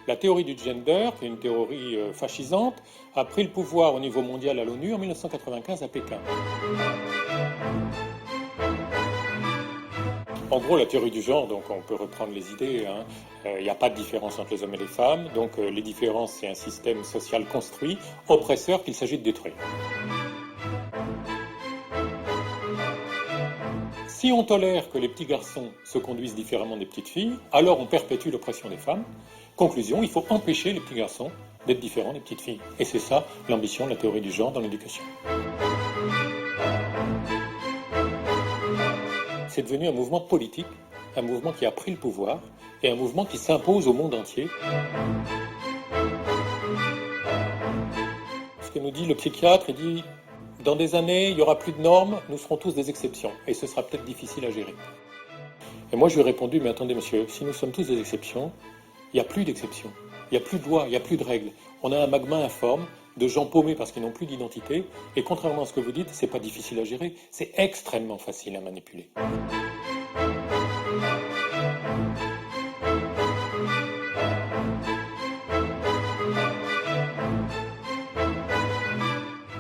La théorie du gender, qui est une théorie fascisante, a pris le pouvoir au niveau mondial à l'ONU en 1995 à Pékin. En gros, la théorie du genre, donc on peut reprendre les idées, hein. Il n'y a pas de différence entre les hommes et les femmes, donc les différences, c'est un système social construit, oppresseur qu'il s'agit de détruire. Si on tolère que les petits garçons se conduisent différemment des petites filles, alors on perpétue l'oppression des femmes. Conclusion, il faut empêcher les petits garçons d'être différents des petites filles. Et c'est ça l'ambition de la théorie du genre dans l'éducation. C'est devenu un mouvement politique, un mouvement qui a pris le pouvoir et un mouvement qui s'impose au monde entier. Ce que nous dit le psychiatre, il dit « Dans des années, il n'y aura plus de normes, nous serons tous des exceptions et ce sera peut-être difficile à gérer. » Et moi, je lui ai répondu « Mais attendez, monsieur, si nous sommes tous des exceptions, il n'y a plus d'exceptions, il n'y a plus de lois, il n'y a plus de règles. On a un magma informe de gens paumés parce qu'ils n'ont plus d'identité, et contrairement à ce que vous dites, c'est pas difficile à gérer, c'est extrêmement facile à manipuler. »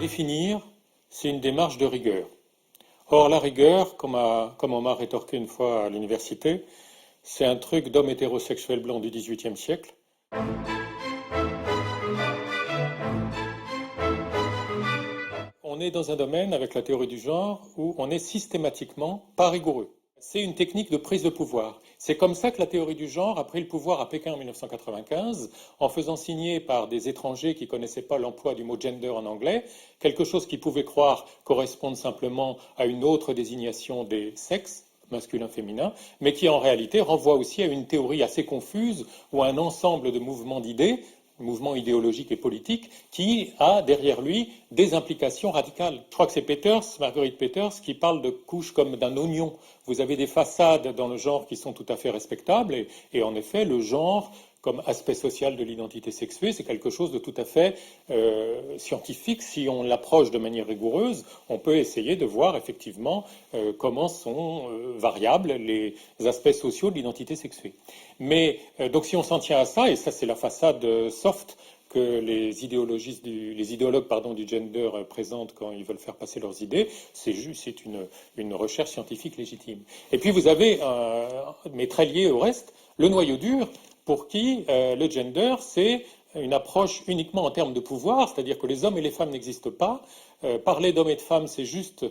Définir, c'est une démarche de rigueur. Or, la rigueur, comme on m'a rétorqué une fois à l'université, c'est un truc d'homme hétérosexuel blanc du XVIIIe siècle. On est dans un domaine, avec la théorie du genre, où on est systématiquement pas rigoureux. C'est une technique de prise de pouvoir. C'est comme ça que la théorie du genre a pris le pouvoir à Pékin en 1995, en faisant signer par des étrangers qui ne connaissaient pas l'emploi du mot gender en anglais, quelque chose qu'ils pouvaient croire correspondre simplement à une autre désignation des sexes, masculin-féminin, mais qui en réalité renvoie aussi à une théorie assez confuse ou à un ensemble de mouvements d'idées, mouvement idéologique et politique, qui a derrière lui des implications radicales. Je crois que c'est Marguerite Peters, qui parle de couches comme d'un oignon. Vous avez des façades dans le genre qui sont tout à fait respectables, et en effet, le genre, comme aspect social de l'identité sexuée, c'est quelque chose de tout à fait scientifique. Si on l'approche de manière rigoureuse, on peut essayer de voir effectivement comment sont variables les aspects sociaux de l'identité sexuée. Mais donc si on s'en tient à ça, et ça c'est la façade soft que les idéologues du gender présentent quand ils veulent faire passer leurs idées, c'est une recherche scientifique légitime. Et puis vous avez, mais très lié au reste, le noyau dur, pour qui le gender, c'est une approche uniquement en termes de pouvoir, c'est-à-dire que les hommes et les femmes n'existent pas. Parler d'hommes et de femmes, c'est juste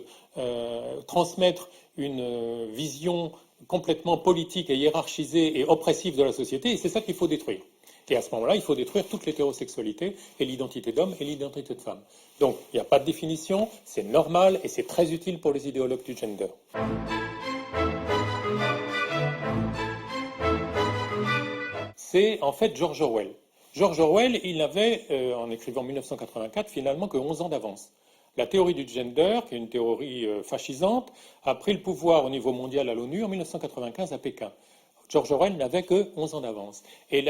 transmettre une vision complètement politique et hiérarchisée et oppressive de la société, et c'est ça qu'il faut détruire. Et à ce moment-là, il faut détruire toute l'hétérosexualité et l'identité d'homme et l'identité de femme. Donc, il n'y a pas de définition, c'est normal et c'est très utile pour les idéologues du gender. C'est en fait George Orwell. George Orwell, il n'avait, en écrivant 1984, finalement que 11 ans d'avance. La théorie du gender, qui est une théorie fascisante, a pris le pouvoir au niveau mondial à l'ONU en 1995 à Pékin. George Orwell n'avait que 11 ans d'avance. Et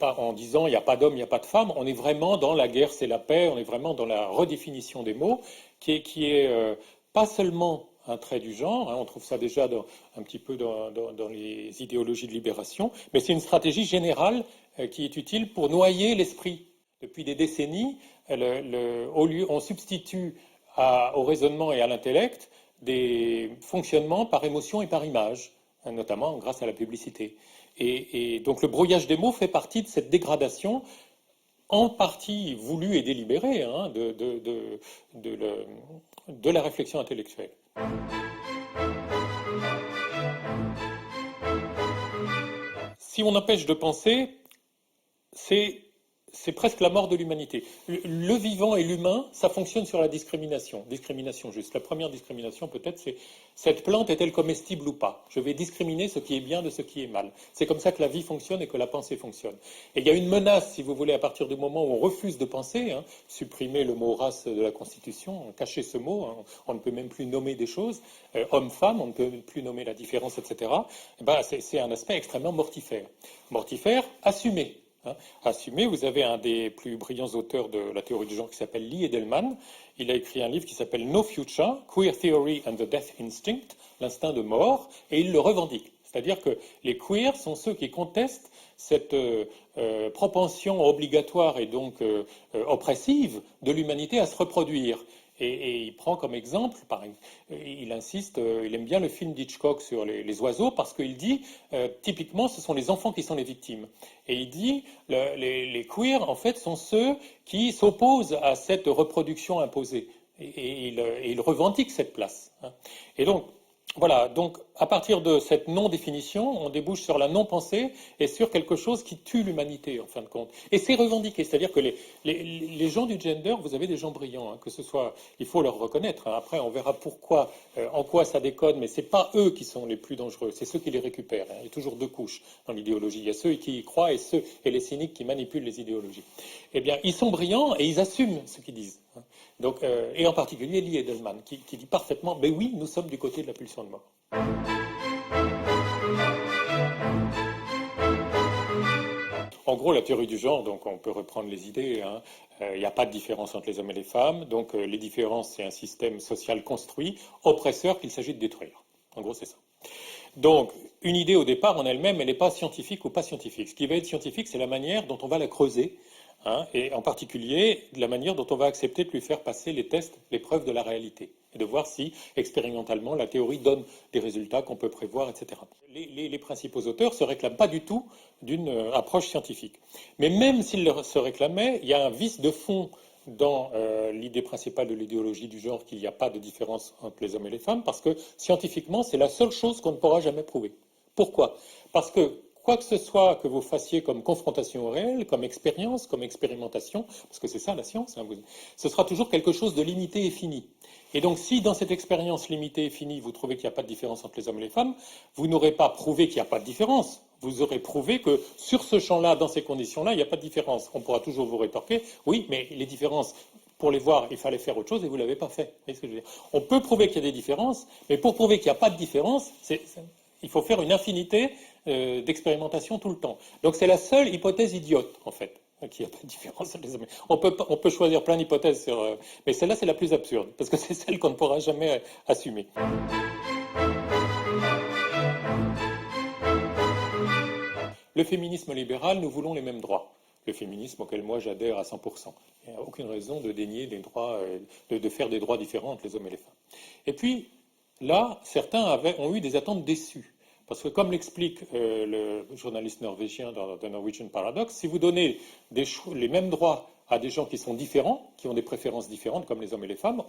en disant il n'y a pas d'homme, il n'y a pas de femme, on est vraiment dans la guerre, c'est la paix, on est vraiment dans la redéfinition des mots, qui est pas seulement un trait du genre, hein, on trouve ça déjà un petit peu dans les idéologies de libération, mais c'est une stratégie générale qui est utile pour noyer l'esprit. Depuis des décennies, on substitue au raisonnement et à l'intellect des fonctionnements par émotion et par image, hein, notamment grâce à la publicité. Et donc le brouillage des mots fait partie de cette dégradation, en partie voulue et délibérée, hein, de la réflexion intellectuelle. Si on empêche de penser, c'est presque la mort de l'humanité. Le vivant et l'humain, ça fonctionne sur la discrimination. Discrimination juste. La première discrimination, peut-être, c'est cette plante est-elle comestible ou pas? Je vais discriminer ce qui est bien de ce qui est mal. C'est comme ça que la vie fonctionne et que la pensée fonctionne. Et il y a une menace, si vous voulez, à partir du moment où on refuse de penser, hein, supprimer le mot race de la Constitution, cacher ce mot, hein, on ne peut même plus nommer des choses, homme-femme, on ne peut plus nommer la différence, etc. Et ben, c'est un aspect extrêmement mortifère. Mortifère, assumé. Assumé, vous avez un des plus brillants auteurs de la théorie du genre qui s'appelle Lee Edelman. Il a écrit un livre qui s'appelle No Future, Queer Theory and the Death Instinct, l'instinct de mort, et il le revendique. C'est-à-dire que les queers sont ceux qui contestent cette propension obligatoire et donc oppressive de l'humanité à se reproduire. Et il prend comme exemple, il insiste, il aime bien le film d'Hitchcock sur les oiseaux parce qu'il dit, typiquement, ce sont les enfants qui sont les victimes. Et il dit, les queers, en fait, sont ceux qui s'opposent à cette reproduction imposée. Et il revendique cette place. Et donc, voilà, donc à partir de cette non-définition, on débouche sur la non-pensée et sur quelque chose qui tue l'humanité en fin de compte. Et c'est revendiqué, c'est-à-dire que les gens du gender, vous avez des gens brillants, que ce soit, il faut leur reconnaître. Après, on verra pourquoi, en quoi ça déconne, mais c'est pas eux qui sont les plus dangereux, c'est ceux qui les récupèrent. Il y a toujours deux couches dans l'idéologie. Il y a ceux qui y croient et les cyniques qui manipulent les idéologies. Eh bien, ils sont brillants et ils assument ce qu'ils disent. Donc, et en particulier Lee Edelman, qui dit parfaitement, ben oui, nous sommes du côté de la pulsion de mort. En gros, la théorie du genre, donc on peut reprendre les idées, il n'y a pas de différence entre les hommes et les femmes, donc les différences, c'est un système social construit, oppresseur qu'il s'agit de détruire. En gros, c'est ça. Donc, une idée au départ en elle-même, elle n'est pas scientifique ou pas scientifique. Ce qui va être scientifique, c'est la manière dont on va la creuser, et en particulier la manière dont on va accepter de lui faire passer les tests, les preuves de la réalité, et de voir si, expérimentalement, la théorie donne des résultats qu'on peut prévoir, etc. Les principaux auteurs ne se réclament pas du tout d'une approche scientifique. Mais même s'ils se réclamaient, il y a un vice de fond dans l'idée principale de l'idéologie du genre qu'il n'y a pas de différence entre les hommes et les femmes, parce que scientifiquement, c'est la seule chose qu'on ne pourra jamais prouver. Pourquoi ? Parce que quoi que ce soit que vous fassiez comme confrontation au réel, comme expérience, comme expérimentation, parce que c'est ça la science, ce sera toujours quelque chose de limité et fini. Et donc si dans cette expérience limitée et finie, vous trouvez qu'il n'y a pas de différence entre les hommes et les femmes, vous n'aurez pas prouvé qu'il n'y a pas de différence. Vous aurez prouvé que sur ce champ-là, dans ces conditions-là, il n'y a pas de différence. On pourra toujours vous rétorquer, oui, mais les différences, pour les voir, il fallait faire autre chose et vous ne l'avez pas fait. Vous voyez ce que je veux dire ? On peut prouver qu'il y a des différences, mais pour prouver qu'il n'y a pas de différence, il faut faire une infinité d'expérimentation tout le temps. Donc c'est la seule hypothèse idiote, en fait, qu'il n'y a pas de différence entre les hommes. On peut choisir plein d'hypothèses, mais celle-là, c'est la plus absurde, parce que c'est celle qu'on ne pourra jamais assumer. Le féminisme libéral, nous voulons les mêmes droits. Le féminisme auquel moi j'adhère à 100%. Il n'y a aucune raison de dénier des droits, de faire des droits différents entre les hommes et les femmes. Et puis, là, certains ont eu des attentes déçues. Parce que comme l'explique le journaliste norvégien dans The Norwegian Paradox, si vous donnez les mêmes droits à des gens qui sont différents, qui ont des préférences différentes comme les hommes et les femmes,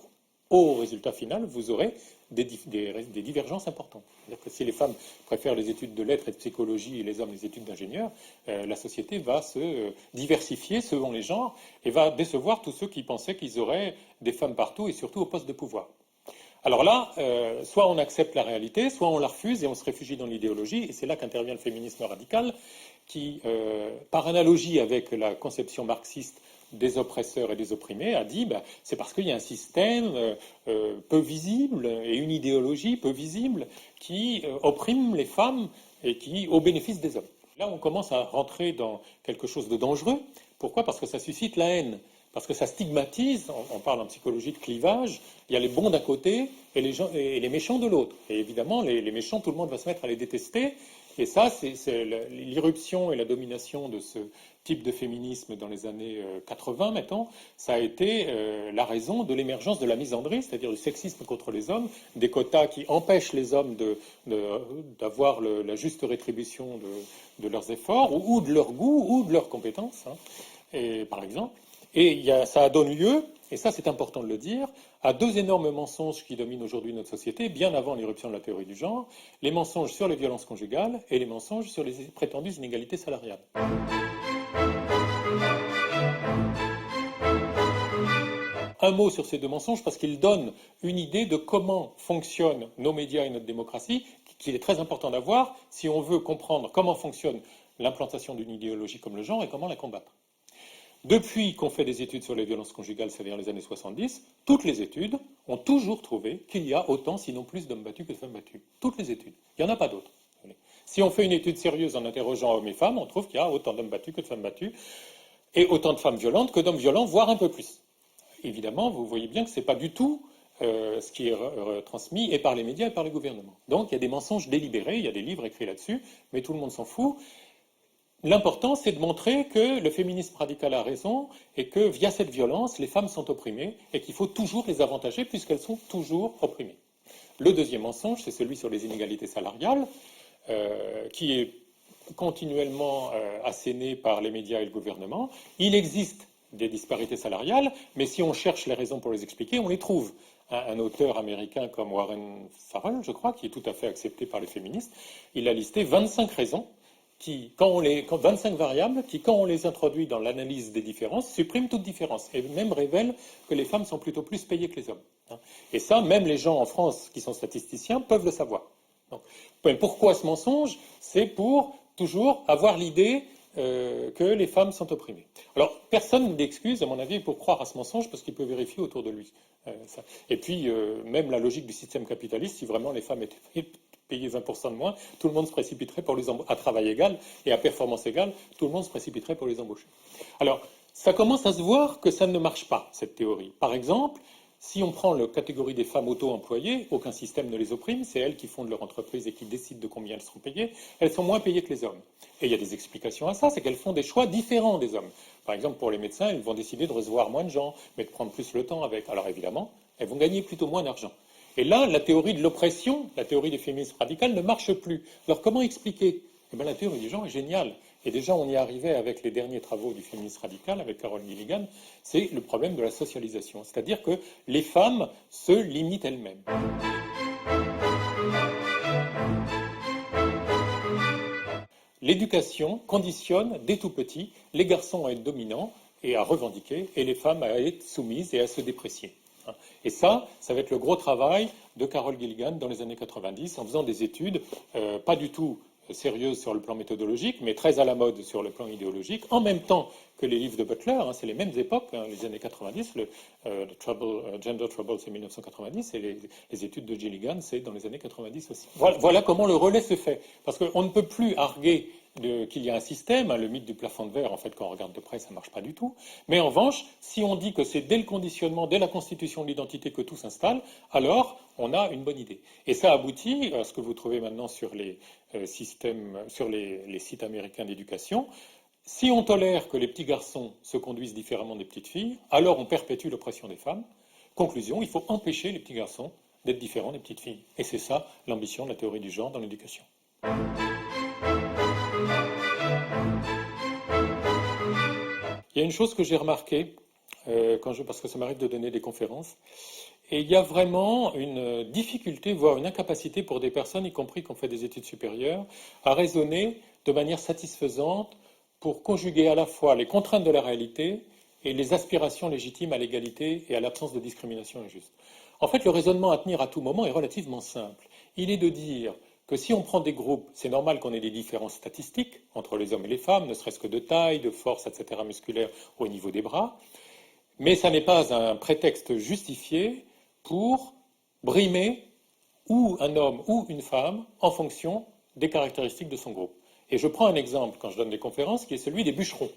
au résultat final, vous aurez des divergences importantes. C'est-à-dire que si les femmes préfèrent les études de lettres et de psychologie et les hommes les études d'ingénieur, la société va se diversifier selon les genres et va décevoir tous ceux qui pensaient qu'ils auraient des femmes partout et surtout au poste de pouvoir. Alors là, soit on accepte la réalité, soit on la refuse et on se réfugie dans l'idéologie, et c'est là qu'intervient le féminisme radical, qui, par analogie avec la conception marxiste des oppresseurs et des opprimés, a dit c'est parce qu'il y a un système peu visible et une idéologie peu visible qui opprime les femmes et qui au bénéfice des hommes. Là, on commence à rentrer dans quelque chose de dangereux. Pourquoi ? Parce que ça suscite la haine. Parce que ça stigmatise, on parle en psychologie de clivage, il y a les bons d'un côté et les méchants de l'autre. Et évidemment, les méchants, tout le monde va se mettre à les détester. Et ça, c'est l'irruption et la domination de ce type de féminisme dans les années 80, mettons, ça a été la raison de l'émergence de la misandrie, c'est-à-dire du sexisme contre les hommes, des quotas qui empêchent les hommes d'avoir la juste rétribution de leurs efforts, ou de leur goût, ou de leurs compétences, et, par exemple. Et ça donne lieu, et ça c'est important de le dire, à deux énormes mensonges qui dominent aujourd'hui notre société, bien avant l'irruption de la théorie du genre, les mensonges sur les violences conjugales et les mensonges sur les prétendues inégalités salariales. Un mot sur ces deux mensonges parce qu'ils donnent une idée de comment fonctionnent nos médias et notre démocratie, qu'il est très important d'avoir si on veut comprendre comment fonctionne l'implantation d'une idéologie comme le genre et comment la combattre. Depuis qu'on fait des études sur les violences conjugales, c'est-à-dire les années 70, toutes les études ont toujours trouvé qu'il y a autant, sinon plus, d'hommes battus que de femmes battues. Toutes les études. Il n'y en a pas d'autres. Si on fait une étude sérieuse en interrogeant hommes et femmes, on trouve qu'il y a autant d'hommes battus que de femmes battues, et autant de femmes violentes que d'hommes violents, voire un peu plus. Évidemment, vous voyez bien que ce n'est pas du tout ce qui est retransmis et par les médias et par les gouvernements. Donc il y a des mensonges délibérés, il y a des livres écrits là-dessus, mais tout le monde s'en fout. L'important, c'est de montrer que le féminisme radical a raison et que via cette violence, les femmes sont opprimées et qu'il faut toujours les avantager puisqu'elles sont toujours opprimées. Le deuxième mensonge, c'est celui sur les inégalités salariales, qui est continuellement asséné par les médias et le gouvernement. Il existe des disparités salariales, mais si on cherche les raisons pour les expliquer, on les trouve. Un auteur américain comme Warren Farrell, je crois, qui est tout à fait accepté par les féministes, il a listé 25 raisons 25 variables qui, quand on les introduit dans l'analyse des différences, suppriment toute différence et même révèlent que les femmes sont plutôt plus payées que les hommes. Et ça, même les gens en France qui sont statisticiens peuvent le savoir. Donc, pourquoi ce mensonge? C'est pour toujours avoir l'idée que les femmes sont opprimées. Alors, personne d'excuse, à mon avis, pour croire à ce mensonge parce qu'il peut vérifier autour de lui. Et puis, même la logique du système capitaliste, si vraiment les femmes étaient payées 20% de moins, tout le monde se précipiterait pour les embaucher. À travail égal et à performance égale, tout le monde se précipiterait pour les embaucher. Alors, ça commence à se voir que ça ne marche pas, cette théorie. Par exemple, si on prend la catégorie des femmes auto-employées, aucun système ne les opprime, c'est elles qui fondent leur entreprise et qui décident de combien elles seront payées, elles sont moins payées que les hommes. Et il y a des explications à ça, c'est qu'elles font des choix différents des hommes. Par exemple, pour les médecins, ils vont décider de recevoir moins de gens, mais de prendre plus le temps avec. Alors évidemment, elles vont gagner plutôt moins d'argent. Et là, la théorie de l'oppression, la théorie des féminismes radicales ne marche plus. Alors comment expliquer? Eh bien, la théorie du genre est géniale. Et déjà, on y arrivait avec les derniers travaux du féminisme radical, avec Carol Gilligan, c'est le problème de la socialisation. C'est-à-dire que les femmes se limitent elles-mêmes. L'éducation conditionne, dès tout petit, les garçons à être dominants et à revendiquer, et les femmes à être soumises et à se déprécier. Et ça va être le gros travail de Carol Gilligan dans les années 90, en faisant des études pas du tout sérieuses sur le plan méthodologique, mais très à la mode sur le plan idéologique, en même temps que les livres de Butler, c'est les mêmes époques, les années 90, Gender Trouble c'est 1990, et les études de Gilligan c'est dans les années 90 aussi. Voilà comment le relais se fait, parce qu'on ne peut plus arguer qu'il y a un système, le mythe du plafond de verre, en fait, quand on regarde de près, ça ne marche pas du tout. Mais en revanche, si on dit que c'est dès le conditionnement, dès la constitution de l'identité que tout s'installe, alors on a une bonne idée. Et ça aboutit à ce que vous trouvez maintenant sur les systèmes, sur les sites américains d'éducation. Si on tolère que les petits garçons se conduisent différemment des petites filles, alors on perpétue l'oppression des femmes. Conclusion, il faut empêcher les petits garçons d'être différents des petites filles. Et c'est ça l'ambition de la théorie du genre dans l'éducation. Il y a une chose que j'ai remarquée, parce que ça m'arrive de donner des conférences, et il y a vraiment une difficulté, voire une incapacité pour des personnes, y compris qui ont fait des études supérieures, à raisonner de manière satisfaisante pour conjuguer à la fois les contraintes de la réalité et les aspirations légitimes à l'égalité et à l'absence de discrimination injuste. En fait, le raisonnement à tenir à tout moment est relativement simple. Il est de dire que si on prend des groupes, c'est normal qu'on ait des différences statistiques entre les hommes et les femmes, ne serait-ce que de taille, de force, etc., musculaire au niveau des bras, mais ça n'est pas un prétexte justifié pour brimer ou un homme ou une femme en fonction des caractéristiques de son groupe. Et je prends un exemple quand je donne des conférences qui est celui des bûcherons.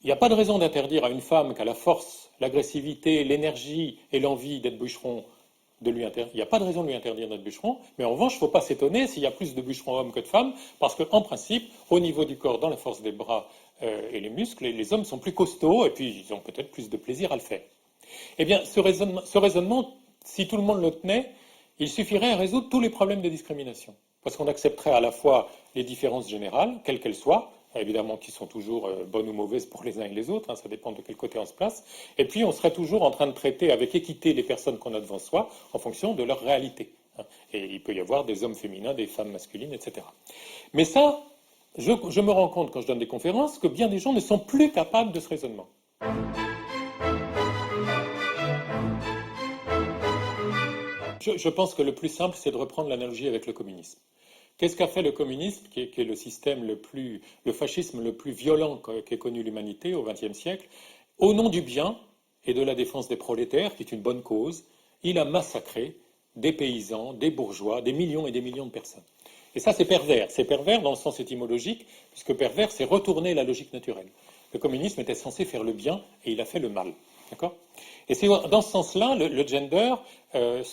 Il n'y a pas de raison d'interdire à une femme qui a la force, l'agressivité, l'énergie et l'envie d'être bûcheron il n'y a pas de raison de lui interdire d'être bûcheron, mais en revanche, il ne faut pas s'étonner s'il y a plus de bûcherons hommes que de femmes, parce qu'en principe, au niveau du corps, dans la force des bras et les muscles, les hommes sont plus costauds et puis ils ont peut-être plus de plaisir à le faire. Eh bien, ce raisonnement, si tout le monde le tenait, il suffirait à résoudre tous les problèmes de discrimination. Parce qu'on accepterait à la fois les différences générales, quelles qu'elles soient, évidemment qui sont toujours bonnes ou mauvaises pour les uns et les autres, ça dépend de quel côté on se place, et puis on serait toujours en train de traiter avec équité les personnes qu'on a devant soi en fonction de leur réalité. Et il peut y avoir des hommes féminins, des femmes masculines, etc. Mais ça, je me rends compte quand je donne des conférences que bien des gens ne sont plus capables de ce raisonnement. Je pense que le plus simple, c'est de reprendre l'analogie avec le communisme. Qu'est-ce qu'a fait le communisme, qui est le système le fascisme le plus violent qu'ait connu l'humanité au XXe siècle? Au nom du bien et de la défense des prolétaires, qui est une bonne cause, il a massacré des paysans, des bourgeois, des millions et des millions de personnes. Et ça, c'est pervers. C'est pervers dans le sens étymologique, puisque pervers, c'est retourner la logique naturelle. Le communisme était censé faire le bien et il a fait le mal. D'accord? Et c'est dans ce sens-là, le gender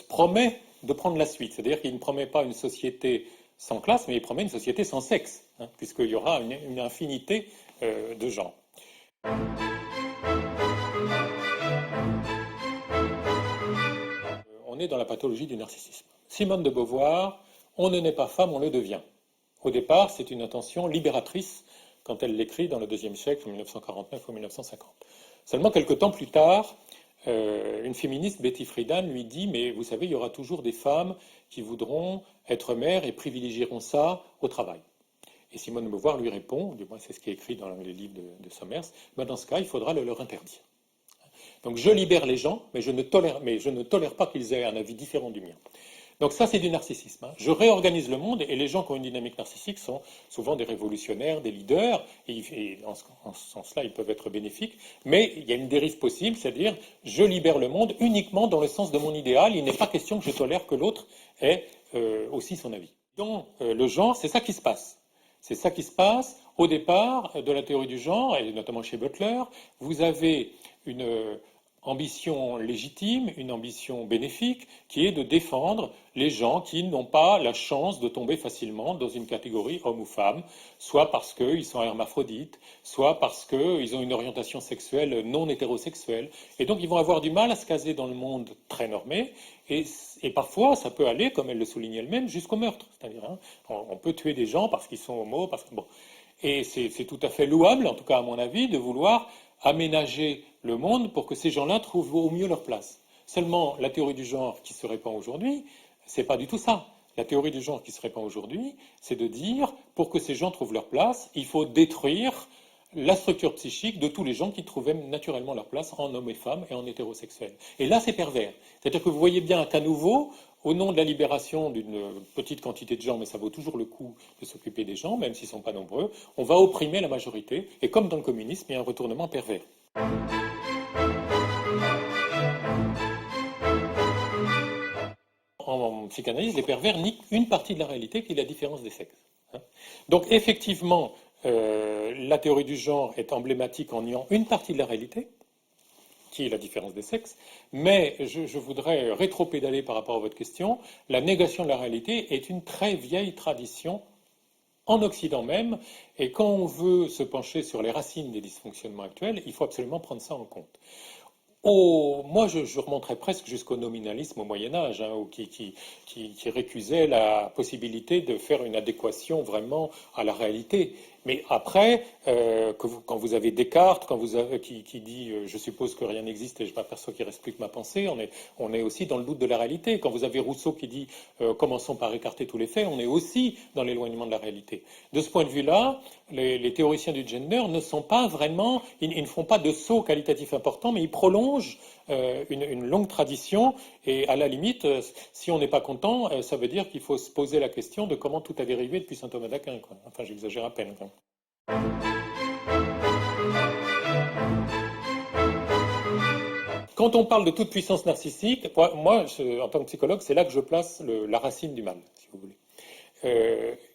promet de prendre la suite. C'est-à-dire qu'il ne promet pas une société sans classe, mais il promet une société sans sexe, hein, puisqu'il y aura une infinité de genres. On est dans la pathologie du narcissisme. Simone de Beauvoir, on ne naît pas femme, on le devient. Au départ, c'est une intention libératrice quand elle l'écrit dans le deuxième siècle, en 1949 ou 1950. Seulement, quelques temps plus tard, une féministe, Betty Friedan, lui dit « Mais vous savez, il y aura toujours des femmes qui voudront être mères et privilégieront ça au travail. » Et Simone de Beauvoir lui répond, du moins c'est ce qui est écrit dans les livres de Somers, ben dans ce cas, il faudra le leur interdire. Donc je libère les gens, mais je ne tolère pas qu'ils aient un avis différent du mien. Donc ça, c'est du narcissisme. Hein. Je réorganise le monde et les gens qui ont une dynamique narcissique sont souvent des révolutionnaires, des leaders, et en ce sens-là, ils peuvent être bénéfiques. Mais il y a une dérive possible, c'est-à-dire je libère le monde uniquement dans le sens de mon idéal. Il n'est pas question que je tolère que l'autre ait aussi son avis. Dans le genre, c'est ça qui se passe. C'est ça qui se passe au départ de la théorie du genre, et notamment chez Butler. Vous avez une ambition légitime, une ambition bénéfique, qui est de défendre les gens qui n'ont pas la chance de tomber facilement dans une catégorie homme ou femme, soit parce qu'ils sont hermaphrodites, soit parce qu'ils ont une orientation sexuelle non hétérosexuelle. Et donc ils vont avoir du mal à se caser dans le monde très normé, et parfois ça peut aller, comme elle le souligne elle-même, jusqu'au meurtre. C'est-à-dire, hein, on peut tuer des gens parce qu'ils sont homo, parce que bon. Et c'est tout à fait louable, en tout cas à mon avis, de vouloir aménager le monde pour que ces gens-là trouvent au mieux leur place. Seulement, la théorie du genre qui se répand aujourd'hui, c'est pas du tout ça. La théorie du genre qui se répand aujourd'hui, c'est de dire, pour que ces gens trouvent leur place, il faut détruire la structure psychique de tous les gens qui trouvaient naturellement leur place en hommes et femmes et en hétérosexuels. Et là, c'est pervers. C'est-à-dire que vous voyez bien qu'à nouveau, au nom de la libération d'une petite quantité de gens, mais ça vaut toujours le coup de s'occuper des gens, même s'ils ne sont pas nombreux, on va opprimer la majorité, et comme dans le communisme, il y a un retournement pervers. En psychanalyse, les pervers nient une partie de la réalité qui est la différence des sexes. Donc effectivement, la théorie du genre est emblématique en niant une partie de la réalité, qui est la différence des sexes, mais je voudrais rétro-pédaler par rapport à votre question. La négation de la réalité est une très vieille tradition en Occident même, et quand on veut se pencher sur les racines des dysfonctionnements actuels, il faut absolument prendre ça en compte. Moi, je remonterais presque jusqu'au nominalisme au Moyen-Âge, hein, qui récusait la possibilité de faire une adéquation vraiment à la réalité. Mais après, quand vous avez Descartes, qui dit je suppose que rien n'existe et je m'aperçois qu'il ne reste plus que ma pensée, on est aussi dans le doute de la réalité. Quand vous avez Rousseau qui dit commençons par écarter tous les faits, on est aussi dans l'éloignement de la réalité. De ce point de vue-là, les théoriciens du gender ne sont pas vraiment, ils ne font pas de saut qualitatif important, mais ils prolongent une longue tradition, et à la limite, si on n'est pas content, ça veut dire qu'il faut se poser la question de comment tout a dérivé depuis saint Thomas d'Aquin. Enfin, j'exagère à peine. Quand on parle de toute puissance narcissique, moi, en tant que psychologue, c'est là que je place la racine du mal, si vous voulez.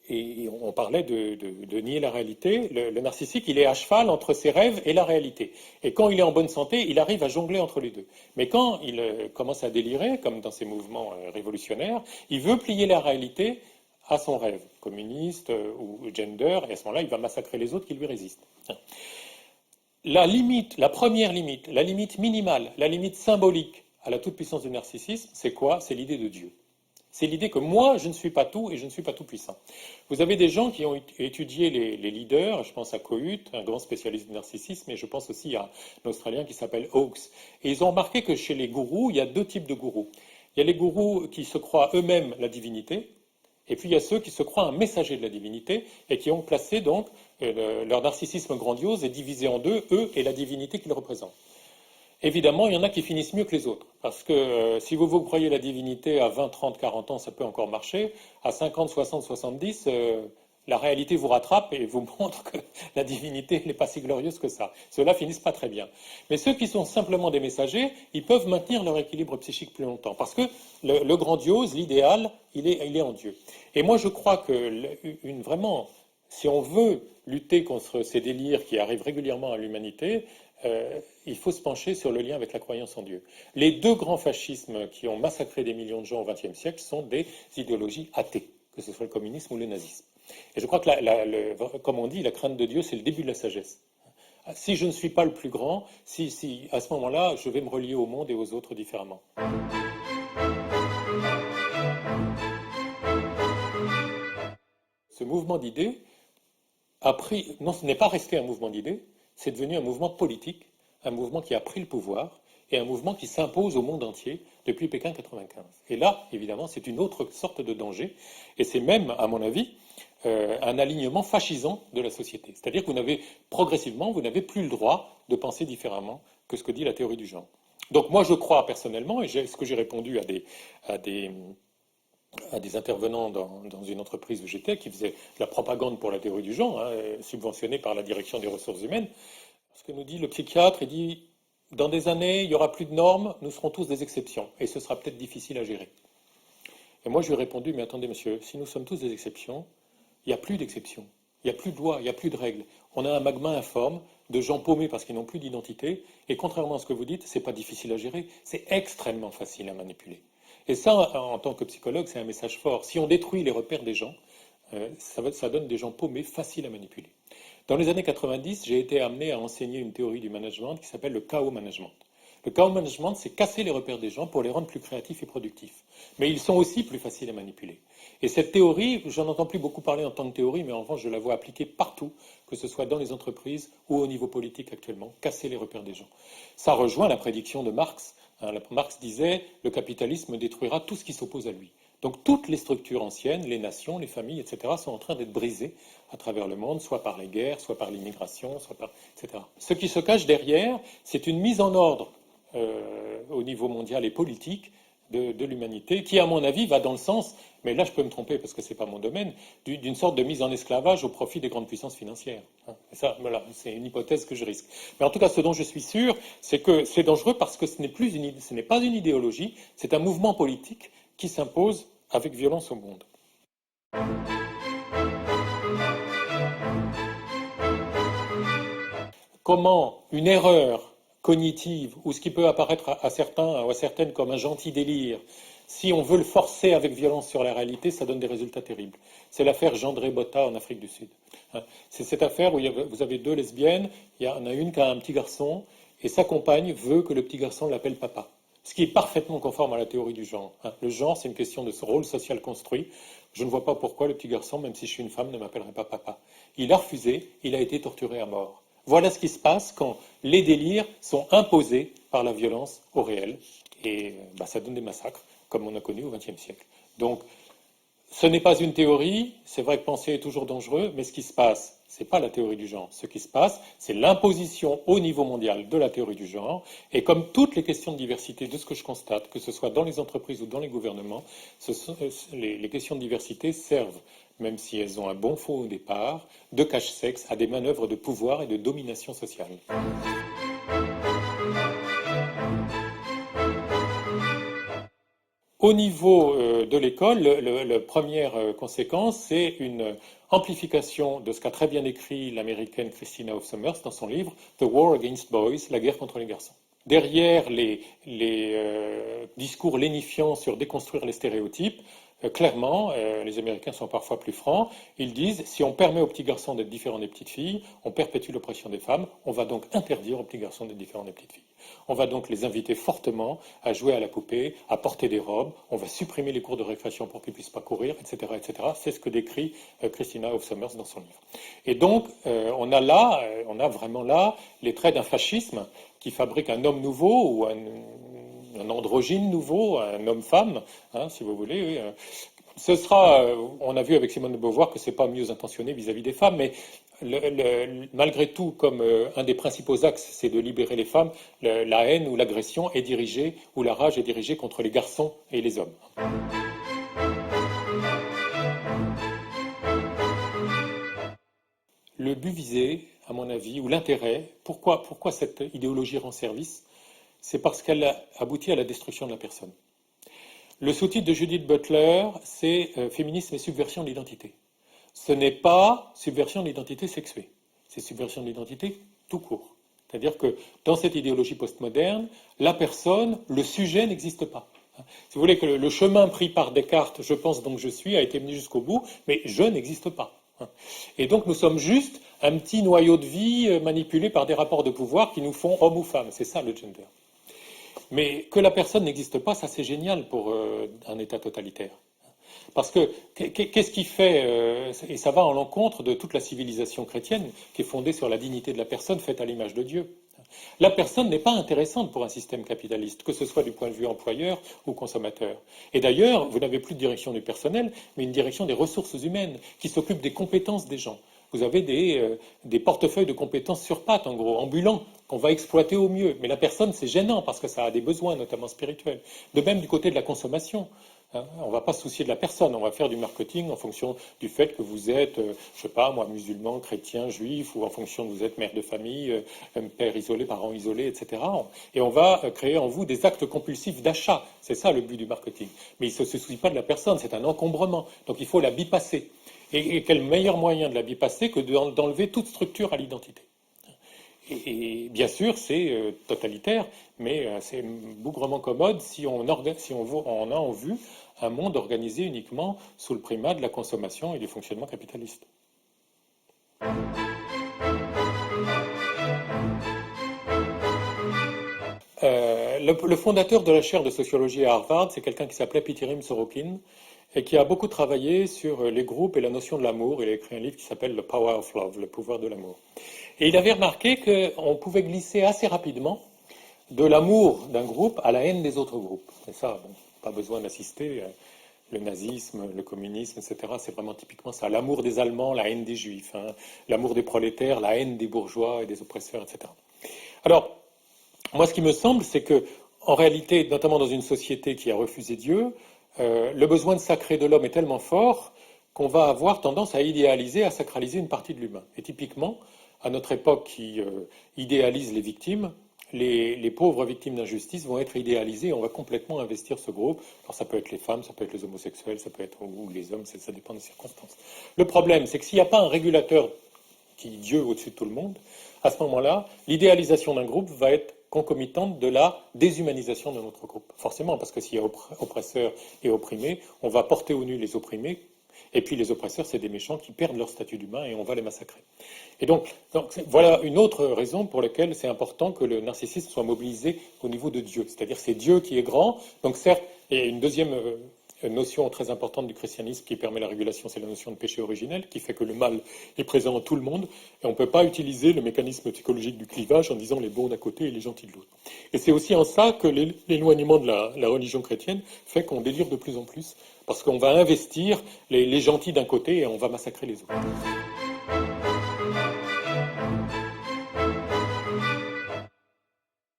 Et on parlait de nier la réalité. Le narcissique, il est à cheval entre ses rêves et la réalité. Et quand il est en bonne santé, il arrive à jongler entre les deux. Mais quand il commence à délirer, comme dans ses mouvements révolutionnaires, il veut plier la réalité à son rêve, communiste ou gender, et à ce moment-là, il va massacrer les autres qui lui résistent. La limite, la première limite, la limite minimale, la limite symbolique à la toute-puissance du narcissisme, c'est quoi? C'est l'idée de Dieu. C'est l'idée que moi, je ne suis pas tout et je ne suis pas tout puissant. Vous avez des gens qui ont étudié les leaders, je pense à Kohut, un grand spécialiste du narcissisme, et je pense aussi à un Australien qui s'appelle Hawkes. Et ils ont remarqué que chez les gourous, il y a deux types de gourous. Il y a les gourous qui se croient eux-mêmes la divinité, et puis il y a ceux qui se croient un messager de la divinité, et qui ont placé donc leur narcissisme grandiose est divisé en deux, eux et la divinité qu'ils représentent. Évidemment, il y en a qui finissent mieux que les autres. Parce que si vous croyez la divinité à 20, 30, 40 ans, ça peut encore marcher. À 50, 60, 70, la réalité vous rattrape et vous montre que la divinité n'est pas si glorieuse que ça. Ceux-là finissent pas très bien. Mais ceux qui sont simplement des messagers, ils peuvent maintenir leur équilibre psychique plus longtemps. Parce que le grandiose, l'idéal, il est en Dieu. Et moi, je crois que vraiment, si on veut lutter contre ces délires qui arrivent régulièrement à l'humanité, il faut se pencher sur le lien avec la croyance en Dieu. Les deux grands fascismes qui ont massacré des millions de gens au XXe siècle sont des idéologies athées, que ce soit le communisme ou le nazisme. Et je crois que, comme on dit, la crainte de Dieu, c'est le début de la sagesse. Si je ne suis pas le plus grand, si à ce moment-là, je vais me relier au monde et aux autres différemment. Ce mouvement d'idées non, ce n'est pas resté un mouvement d'idées, c'est devenu un mouvement politique, un mouvement qui a pris le pouvoir et un mouvement qui s'impose au monde entier depuis Pékin 95. Et là, évidemment, c'est une autre sorte de danger, et c'est même, à mon avis, un alignement fascisant de la société. C'est-à-dire que progressivement, vous n'avez plus le droit de penser différemment que ce que dit la théorie du genre. Donc moi, je crois personnellement, et ce que j'ai répondu à des intervenants dans une entreprise où j'étais, qui faisaient de la propagande pour la théorie du genre, subventionnée par la direction des ressources humaines. Ce que nous dit le psychiatre, il dit, dans des années, il n'y aura plus de normes, nous serons tous des exceptions, et ce sera peut-être difficile à gérer. Et moi, je lui ai répondu, mais attendez, monsieur, si nous sommes tous des exceptions, il n'y a plus d'exceptions, il n'y a plus de lois, il n'y a plus de règles. On a un magma informe de gens paumés parce qu'ils n'ont plus d'identité, et contrairement à ce que vous dites, ce n'est pas difficile à gérer, c'est extrêmement facile à manipuler. Et ça, en tant que psychologue, c'est un message fort. Si on détruit les repères des gens, ça donne des gens paumés, faciles à manipuler. Dans les années 90, j'ai été amené à enseigner une théorie du management qui s'appelle le chaos management. Le chaos management, c'est casser les repères des gens pour les rendre plus créatifs et productifs. Mais ils sont aussi plus faciles à manipuler. Et cette théorie, j'en entends plus beaucoup parler en tant que théorie, mais en revanche, je la vois appliquée partout, que ce soit dans les entreprises ou au niveau politique actuellement, casser les repères des gens. Ça rejoint la prédiction de Marx. Marx disait « le capitalisme détruira tout ce qui s'oppose à lui ». Donc toutes les structures anciennes, les nations, les familles, etc., sont en train d'être brisées à travers le monde, soit par les guerres, soit par l'immigration, etc. Ce qui se cache derrière, c'est une mise en ordre au niveau mondial et politique de l'humanité, qui, à mon avis, va dans le sens, mais là je peux me tromper parce que ce n'est pas mon domaine, d'une sorte de mise en esclavage au profit des grandes puissances financières. Et ça, voilà, c'est une hypothèse que je risque. Mais en tout cas, ce dont je suis sûr, c'est que c'est dangereux parce que ce n'est pas une idéologie, c'est un mouvement politique qui s'impose avec violence au monde. Comment une erreur cognitive, ou ce qui peut apparaître à certains ou à certaines comme un gentil délire, si on veut le forcer avec violence sur la réalité, ça donne des résultats terribles. C'est l'affaire Jandré Botta en Afrique du Sud. C'est cette affaire où vous avez deux lesbiennes, il y en a une qui a un petit garçon, et sa compagne veut que le petit garçon l'appelle papa. Ce qui est parfaitement conforme à la théorie du genre. Le genre, c'est une question de ce rôle social construit. Je ne vois pas pourquoi le petit garçon, même si je suis une femme, ne m'appellerait pas papa. Il a refusé, il a été torturé à mort. Voilà ce qui se passe quand les délires sont imposés par la violence au réel. Et ça donne des massacres, comme on a connu au XXe siècle. Donc, ce n'est pas une théorie, c'est vrai que penser est toujours dangereux, mais ce qui se passe, ce n'est pas la théorie du genre. Ce qui se passe, c'est l'imposition au niveau mondial de la théorie du genre. Et comme toutes les questions de diversité, de ce que je constate, que ce soit dans les entreprises ou dans les gouvernements, les questions de diversité servent, même si elles ont un bon fond au départ, de cache-sexe à des manœuvres de pouvoir et de domination sociale. Au niveau de l'école, la première conséquence, c'est une amplification de ce qu'a très bien écrit l'américaine Christina Hoff Sommers dans son livre The War Against Boys, la guerre contre les garçons. Derrière les discours lénifiants sur déconstruire les stéréotypes, clairement, les Américains sont parfois plus francs, ils disent si on permet aux petits garçons d'être différents des petites filles, on perpétue l'oppression des femmes, on va donc interdire aux petits garçons d'être différents des petites filles. On va donc les inviter fortement à jouer à la poupée, à porter des robes, on va supprimer les cours de récréation pour qu'ils ne puissent pas courir, etc., etc. C'est ce que décrit Christina Hoff Sommers dans son livre. Et donc, on a vraiment là les traits d'un fascisme qui fabrique un homme nouveau ou un androgyne nouveau, un homme-femme, si vous voulez. Oui. Ce sera, on a vu avec Simone de Beauvoir que ce n'est pas mieux intentionné vis-à-vis des femmes, mais malgré tout, comme un des principaux axes, c'est de libérer les femmes, la haine ou l'agression est dirigée, ou la rage est dirigée contre les garçons et les hommes. Le but visé, à mon avis, ou l'intérêt, pourquoi cette idéologie rend service, c'est parce qu'elle aboutit à la destruction de la personne. Le sous-titre de Judith Butler, c'est Féminisme et subversion de l'identité. Ce n'est pas subversion de l'identité sexuée, c'est subversion de l'identité tout court. C'est-à-dire que dans cette idéologie postmoderne, la personne, le sujet n'existe pas. Si vous voulez que le chemin pris par Descartes, je pense donc je suis, a été mené jusqu'au bout, mais je n'existe pas. Et donc nous sommes juste un petit noyau de vie manipulé par des rapports de pouvoir qui nous font homme ou femme. C'est ça le gender. Mais que la personne n'existe pas, ça c'est génial pour un État totalitaire. Parce que qu'est-ce qui fait, et ça va en l'encontre de toute la civilisation chrétienne qui est fondée sur la dignité de la personne faite à l'image de Dieu. La personne n'est pas intéressante pour un système capitaliste, que ce soit du point de vue employeur ou consommateur. Et d'ailleurs, vous n'avez plus de direction du personnel, mais une direction des ressources humaines qui s'occupe des compétences des gens. Vous avez des portefeuilles de compétences sur pattes, en gros, ambulants, qu'on va exploiter au mieux. Mais la personne, c'est gênant parce que ça a des besoins, notamment spirituels. De même du côté de la consommation. On ne va pas se soucier de la personne, on va faire du marketing en fonction du fait que vous êtes, je ne sais pas moi, musulman, chrétien, juif, ou en fonction que vous êtes mère de famille, père isolé, parent isolé, etc. Et on va créer en vous des actes compulsifs d'achat. C'est ça le but du marketing. Mais il ne se soucie pas de la personne, c'est un encombrement. Donc il faut la bypasser. Et quel meilleur moyen de la bypasser que d'enlever toute structure à l'identité. Et bien sûr, c'est totalitaire, mais c'est bougrement commode si on a en vue un monde organisé uniquement sous le primat de la consommation et du fonctionnement capitaliste. Le fondateur de la chaire de sociologie à Harvard, c'est quelqu'un qui s'appelait Pitirim Sorokin et qui a beaucoup travaillé sur les groupes et la notion de l'amour. Il a écrit un livre qui s'appelle The Power of Love, le pouvoir de l'amour. Et il avait remarqué qu'on pouvait glisser assez rapidement de l'amour d'un groupe à la haine des autres groupes. Et ça, bon, pas besoin d'assister. Le nazisme, le communisme, etc. C'est vraiment typiquement ça. L'amour des Allemands, la haine des Juifs. L'amour des prolétaires, la haine des bourgeois et des oppresseurs, etc. Alors, moi, ce qui me semble, c'est que, en réalité, notamment dans une société qui a refusé Dieu, le besoin de sacré de l'homme est tellement fort qu'on va avoir tendance à idéaliser, à sacraliser une partie de l'humain. Et typiquement, à notre époque qui idéalise les victimes, les pauvres victimes d'injustice vont être idéalisées et on va complètement investir ce groupe. Alors ça peut être les femmes, ça peut être les homosexuels, ça peut être ou les hommes, ça dépend des circonstances. Le problème, c'est que s'il n'y a pas un régulateur qui est Dieu au-dessus de tout le monde, à ce moment-là, l'idéalisation d'un groupe va être concomitante de la déshumanisation de notre groupe. Forcément, parce que s'il y a oppresseurs et opprimés, on va porter au nu les opprimés, et puis les oppresseurs, c'est des méchants qui perdent leur statut d'humain et on va les massacrer. Et donc voilà une autre raison pour laquelle c'est important que le narcissisme soit mobilisé au niveau de Dieu. C'est-à-dire c'est Dieu qui est grand. Donc certes, et une deuxième notion très importante du christianisme qui permet la régulation, c'est la notion de péché originel, qui fait que le mal est présent dans tout le monde, et on ne peut pas utiliser le mécanisme psychologique du clivage en disant les bons d'un côté et les gentils de l'autre. Et c'est aussi en ça que l'éloignement de la religion chrétienne fait qu'on délire de plus en plus, parce qu'on va investir les gentils d'un côté et on va massacrer les autres.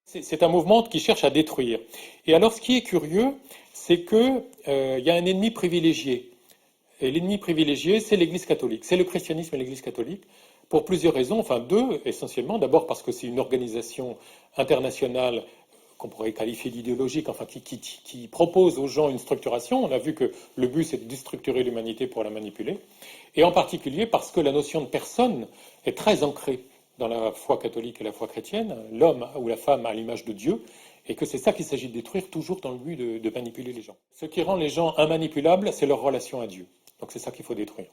C'est un mouvement qui cherche à détruire. Et alors, ce qui est curieux, c'est qu'il y a un ennemi privilégié. Et l'ennemi privilégié, c'est l'Église catholique. C'est le christianisme et l'Église catholique, pour plusieurs raisons, enfin deux essentiellement. D'abord parce que c'est une organisation internationale qu'on pourrait qualifier d'idéologique, enfin qui propose aux gens une structuration. On a vu que le but, c'est de déstructurer l'humanité pour la manipuler. Et en particulier parce que la notion de personne est très ancrée dans la foi catholique et la foi chrétienne, l'homme ou la femme à l'image de Dieu, et que c'est ça qu'il s'agit de détruire, toujours dans le but de manipuler les gens. Ce qui rend les gens immanipulables, c'est leur relation à Dieu. Donc c'est ça qu'il faut détruire.